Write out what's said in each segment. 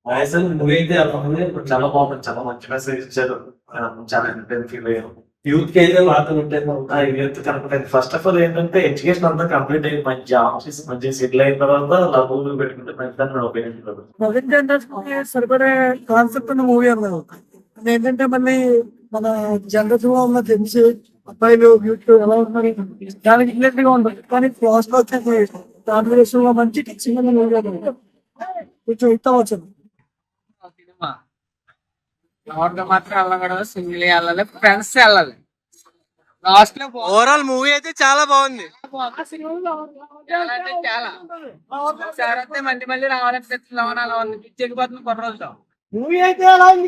అసలు మూవీ అయితే అలా ఉంది. చాలా బాగుంది. చాలా మంచి మెసేజ్ ఇచ్చారు. చాలా ఎంటర్టైన్ ఫీల్ అయ్యాను. యూత్ కి అయితే వార్తలు ఉంటాయి. యూత్ కనుక ఫస్ట్ ఆఫ్ ఆల్ ఏంటంటే ఎడ్యుకేషన్ అంతా కంప్లీట్ అయ్యి మంచి జాబ్ చేసి మంచి సెటిల్ అయిన తర్వాత లవ్ మూవీ పెట్టుకుంటే మంచిదని నా ఒపీనియన్. ప్రజెంట్ జనరేషన్ సరిపడే కాన్సెప్ట్ ఉన్న మూవీ అన్నారు. ఏంటంటే మళ్ళీ మన జనరేషన్ లో ఉన్న తెలిసి అబ్బాయిలు యూత్ ఎలా ఉన్నారు దానికి రిలేటెడ్ గా ఉంటుంది. కానీ లాస్ట్ లో వచ్చేసి దాని విషయంలో మంచి టీచింగ్ ఉన్న మూవీ అన్నారు. కొంచెం హిట్ అవ్వచ్చు. సినిమా ఎవరితో మాత్రం వెళ్ళకూడదు, సింగిల్ వెళ్ళాలి, ఫ్రెండ్స్ వెళ్ళాలి. లాస్ట్ లో ఓవరాల్ మూవీ అయితే చాలా బాగుంది. చాలా అంటే చాలా ఒకసారి వస్తే మళ్ళీ మళ్ళీ రావాలనిపిస్తుంది. అలా ఉంది, పిచ్చెక్కిపోతుంది కొన్ని రోజులు. మూవీ అయితే ఎలా ఉంది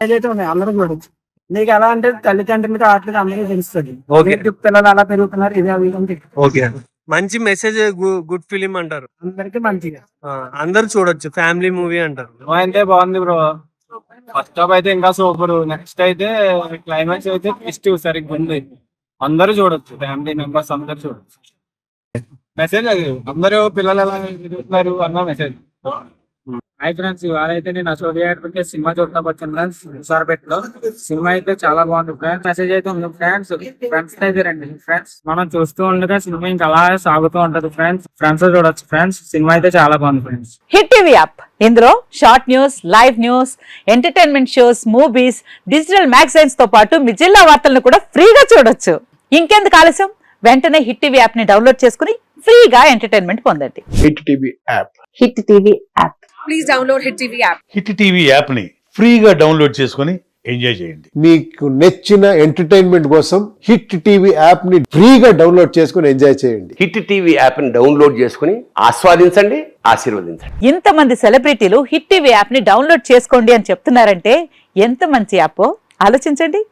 ఏదైతే ఉన్నాయి అందరూ చూడొచ్చు. నీకు ఎలా అంటే తల్లిదండ్రులకి ఆటలకి అందరికీ తెలుస్తుంది. పిల్లలు అలా పెరుగుతున్నారు. ఇది అవి ఓకే, మంచి మెసేజ్, గుడ్ ఫిలిం అంటారు. అందరికి మంచిగా అందరు చూడొచ్చు, ఫ్యామిలీ మూవీ అంటారు. అయితే బాగుంది బ్రో. ఫస్ట్ హాఫ్ అయితే ఇంకా సూపర్. నెక్స్ట్ అయితే క్లైమాక్స్ అయితే ట్విస్ట్ సరిగ్గా ఉంది. అందరూ చూడొచ్చు, ఫ్యామిలీ మెంబర్స్ అందరు చూడొచ్చు. మెసేజ్ అది అందరూ పిల్లలు ఎలా ఎదుగుతున్నారు అన్న మెసేజ్. హై ఫ్రెండ్స్, ఇవాళైతే నేను అసోసియేట్ సినిమా చూడటానికి వచ్చాను ఫ్రెండ్స్. విసారపేటలో సినిమా అయితే చాలా బాగుంది ఫ్రెండ్స్. మెసేజ్ అయితే ఉంది ఫ్రెండ్స్. ఫ్రెండ్స్ అయితే రండి ఫ్రెండ్స్. మనం చూస్తూ ఉండగా సినిమా ఇంకా అలా సాగుతూ ఉంటది ఫ్రెండ్స్. ఫ్రెండ్స్ చూడొచ్చు ఫ్రెండ్స్. సినిమా అయితే చాలా బాగుంది ఫ్రెండ్స్. హిట్ టీవీ యాప్, ఇందులో short news, live news, entertainment shows, movies, digital magazines తో పాటు మీ జిల్లా వార్తలను కూడా ఫ్రీగా చూడొచ్చు. ఇంకెందుకు ఆలస్యం, వెంటనే హిట్ టీవీ యాప్ ని డౌన్లోడ్ చేసుకుని ఫ్రీగా ఎంటర్టైన్మెంట్ పొందండి. Hit TV app. Hit TV app. Please download hit TV app. Hit TV app ని ఫ్రీగా డౌన్లోడ్ చేసుకుని ఎంజాయ్ చేయండి. మీకు నచ్చిన ఎంటర్టైన్మెంట్ కోసం హిట్ టీవీ యాప్ ని ఫ్రీగా డౌన్లోడ్ చేసుకుని ఎంజాయ్ చేయండి. హిట్ టీవీ యాప్ ని డౌన్లోడ్ చేసుకుని ఆస్వాదించండి, ఆశీర్వదించండి. ఇంతమంది సెలబ్రిటీలు హిట్ టీవీ యాప్ ని డౌన్లోడ్ చేసుకోండి అని చెప్తున్నారంటే ఎంత మంచి యాప్ ఆలోచించండి.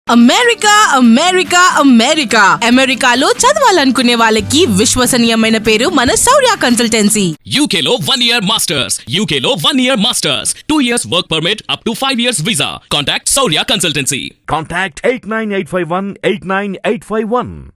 అమెరికా అమెరికా అమెరికా అమెరికాలో చదవాలనుకునే వాళ్ళకి విశ్వసనీయమైన పేరు మన శౌర్య కన్సల్టెన్సీ. UK లో 1 year masters, UK లో 1 year masters, 2 years work permit up to 5 years visa. Contact Saurya Consultancy. Contact 89851 89851.